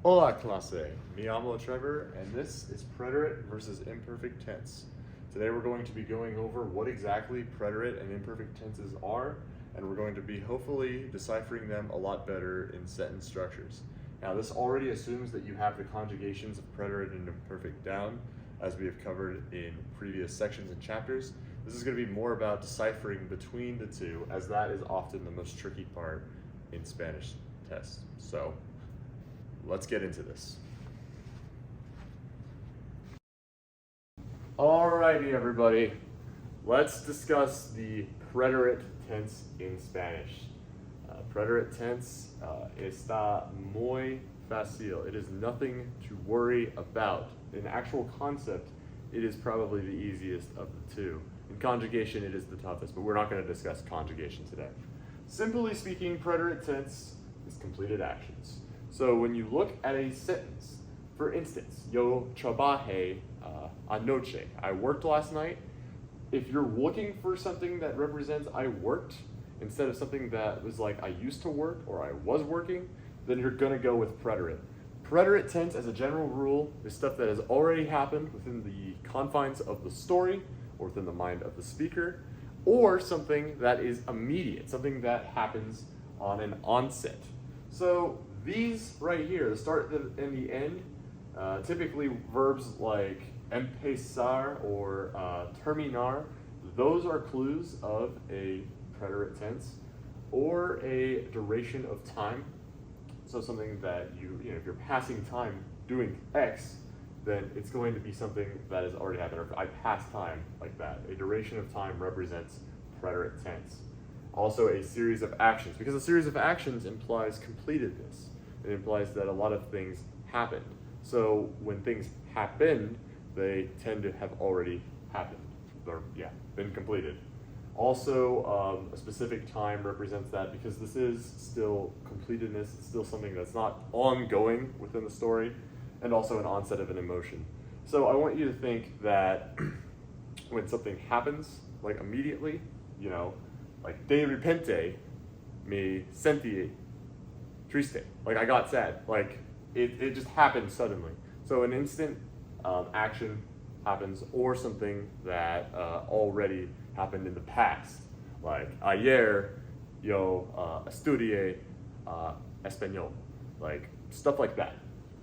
Hola clase, mi llamo Trevor, and this is preterite versus imperfect tense. Today we're going to be going over what exactly preterite and imperfect tenses are, and we're going to be hopefully deciphering them a lot better in sentence structures. Now this already assumes that you have the conjugations of preterite and imperfect down, as we have covered in previous sections and chapters. This is going to be more about deciphering between the two, as that is often the most tricky part in Spanish tests. So let's get into this. Alrighty, everybody. Let's discuss the preterite tense in Spanish. Preterite tense está muy fácil. It is nothing to worry about. In actual concept, it is probably the easiest of the two. In conjugation, it is the toughest, but we're not going to discuss conjugation today. Simply speaking, preterite tense is completed actions. So when you look at a sentence, for instance, yo trabajé anoche, I worked last night. If you're looking for something that represents I worked, instead of something that was like I used to work or I was working, then you're gonna go with preterite. Preterite tense, as a general rule, is stuff that has already happened within the confines of the story or within the mind of the speaker, or something that is immediate, something that happens on an onset. So these right here, the start and the end, typically verbs like empezar or terminar, those are clues of a preterite tense or a duration of time. So something that if you're passing time doing X, then it's going to be something that has already happened. Or if I pass time like that, a duration of time represents preterite tense. Also a series of actions, because a series of actions implies completedness. It implies that a lot of things happened. So when things happened, they tend to have already happened, or been completed. Also, a specific time represents that, because this is still completedness, it's still something that's not ongoing within the story, and also an onset of an emotion. So I want you to think that when something happens, like immediately, like de repente me sentí triste, like I got sad, like it just happened suddenly. So an instant action happens, or something that already happened in the past, like ayer yo estudié español, like stuff like that.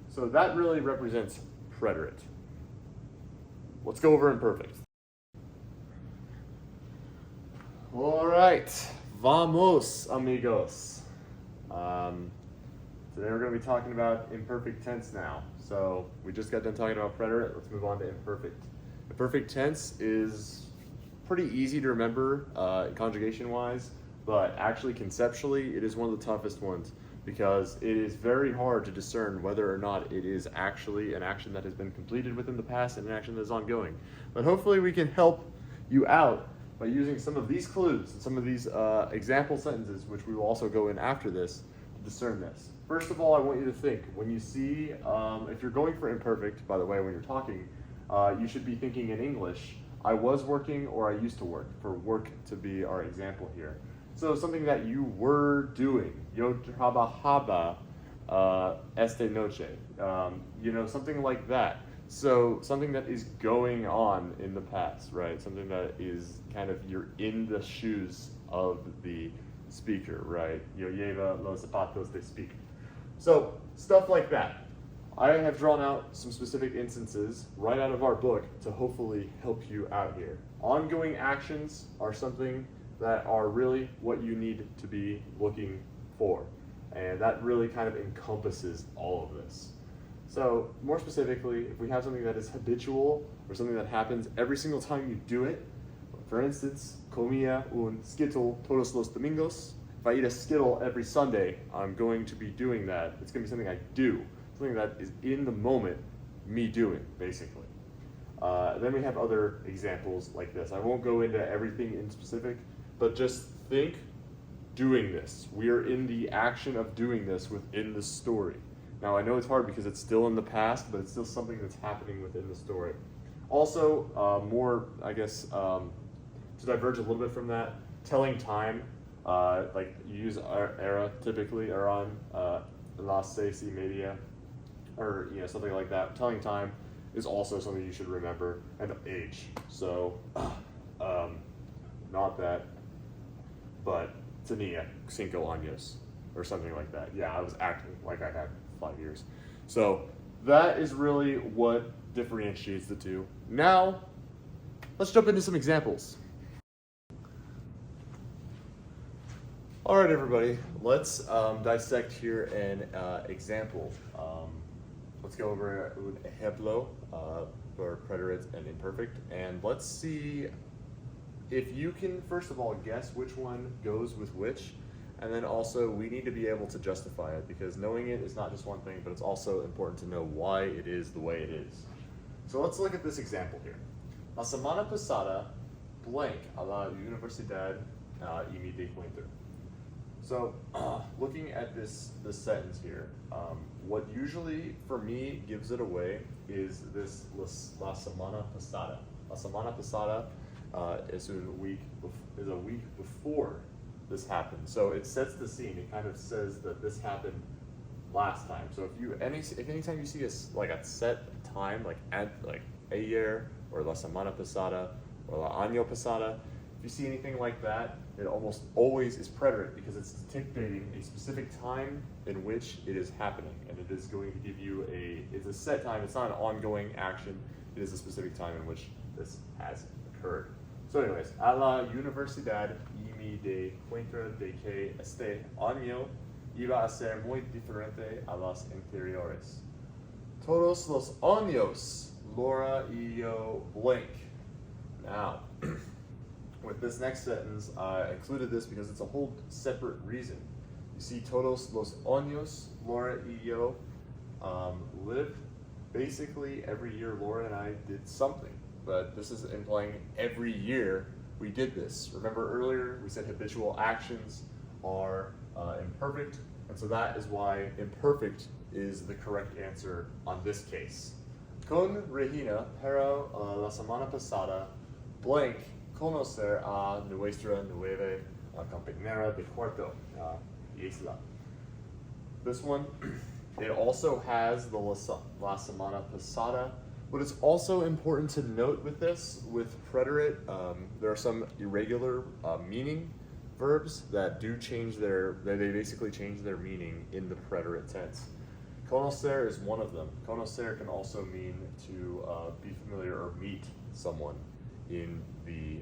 So that really represents preterite. Let's go over imperfect. All right, vamos, amigos. Today we're going to be talking about imperfect tense now. So we just got done talking about preterite. Let's move on to imperfect. Imperfect tense is pretty easy to remember conjugation-wise, but actually conceptually, it is one of the toughest ones, because it is very hard to discern whether or not it is actually an action that has been completed within the past and an action that is ongoing. But hopefully we can help you out by using some of these clues and some of these example sentences, which we will also go in after this, to discern this. First of all, I want you to think, when you see, if you're going for imperfect, by the way, when you're talking, you should be thinking in English, I was working or I used to work, for work to be our example here. So something that you were doing, yo trabajaba esta noche, something like that. So something that is going on in the past, right? Something that is kind of, you're in the shoes of the speaker, right? Yo lleva los zapatos de speaker. So stuff like that. I have drawn out some specific instances right out of our book to hopefully help you out here. Ongoing actions are something that are really what you need to be looking for. And that really kind of encompasses all of this. So more specifically, if we have something that is habitual, or something that happens every single time you do it, for instance, comía un skittle todos los domingos. If I eat a skittle every Sunday, I'm going to be doing that. It's going to be something I do, something that is in the moment, me doing, basically. Then we have other examples like this. I won't go into everything in specific, but just think doing this. We are in the action of doing this within the story. Now, I know it's hard because it's still in the past, but it's still something that's happening within the story. Also, more, I guess, to diverge a little bit from that, telling time, like you use era typically, eran, las 6:30, or something like that. Telling time is also something you should remember, and age. So, not that, but tenía 5 años or something like that. Yeah, I was acting like I had 5 years. So that is really what differentiates the two. Now, let's jump into some examples. All right, everybody, let's dissect here an example. Let's go over un ejemplo for preterite and imperfect, and let's see if you can, first of all, guess which one goes with which, and then also we need to be able to justify it, because knowing it is not just one thing, but it's also important to know why it is the way it is. So let's look at this example here. La semana pasada, blank a la Universidad y me di cuenta. So, looking at this sentence here, what usually, for me, gives it away is this la semana pasada. La semana pasada is a week before this happened. So it sets the scene. It kind of says that this happened last time. So if anytime you see a set time, like ayer or la semana pasada or la año pasada, if you see anything like that, it almost always is preterite, because it's dictating a specific time in which it is happening, and it is going to give you it's a set time. It's not an ongoing action. It is a specific time in which this has occurred. So anyways, a la universidad y me di cuenta de que este año iba a ser muy diferente a los anteriores. Todos los años, Laura y yo blank. Now, with this next sentence, I included this because it's a whole separate reason. You see, todos los años, Laura y yo lived. Basically, every year Laura and I did something, but this is implying every year we did this. Remember earlier, we said habitual actions are imperfect, and so that is why imperfect is the correct answer on this case. Con Regina, pero la semana pasada, blank, conocer a nuestra nueva compañera de cuarto, Isla. This one, it also has the la semana pasada, but it's also important to note with this, with preterite, there are some irregular meaning verbs that do change they basically change their meaning in the preterite tense. Conocer is one of them. Conocer can also mean to be familiar or meet someone in the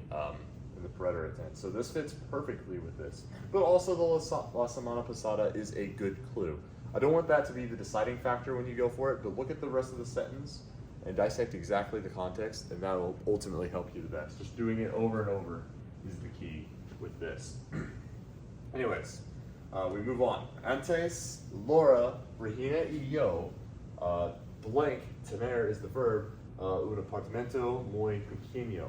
preterite tense. So this fits perfectly with this. But also the la semana pasada is a good clue. I don't want that to be the deciding factor when you go for it, but look at the rest of the sentence and dissect exactly the context, and that will ultimately help you the best. Just doing it over and over is the key with this. Anyways, we move on. Antes, Laura, Regina y yo, blank, tener is the verb, un apartamento muy pequeño.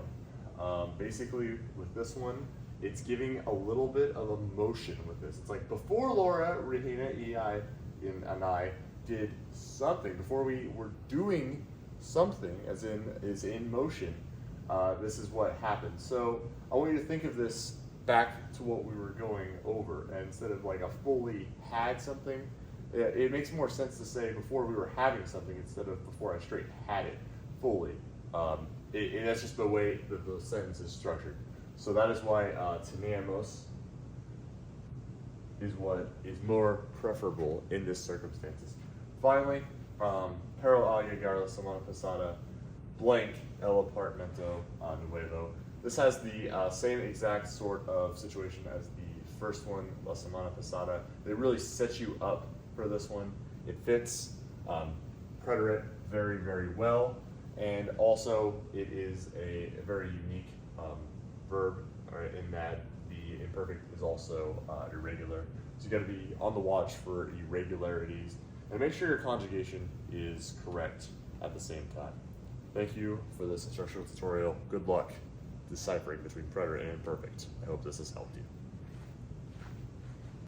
Basically, with this one, it's giving a little bit of emotion with this. It's like before Laura, Regina and I did something, before we were doing something, as in is in motion, this is what happened. So I want you to think of this back to what we were going over, and instead of like a fully had something, it makes more sense to say before we were having something instead of before I straight had it fully. That's just the way that the sentence is structured. So that is why teníamos is what is more preferable in this circumstances. Finally, pero al llegar la semana pasada, blank el apartamento nuevo. This has the same exact sort of situation as the first one, la semana pasada. They really set you up for this one. It fits preterite very, very well, and also it is a very unique verb, in that the imperfect is also irregular. So you got to be on the watch for irregularities, and make sure your conjugation is correct at the same time. Thank you for this instructional tutorial. Good luck deciphering between preterite and imperfect. I hope this has helped you.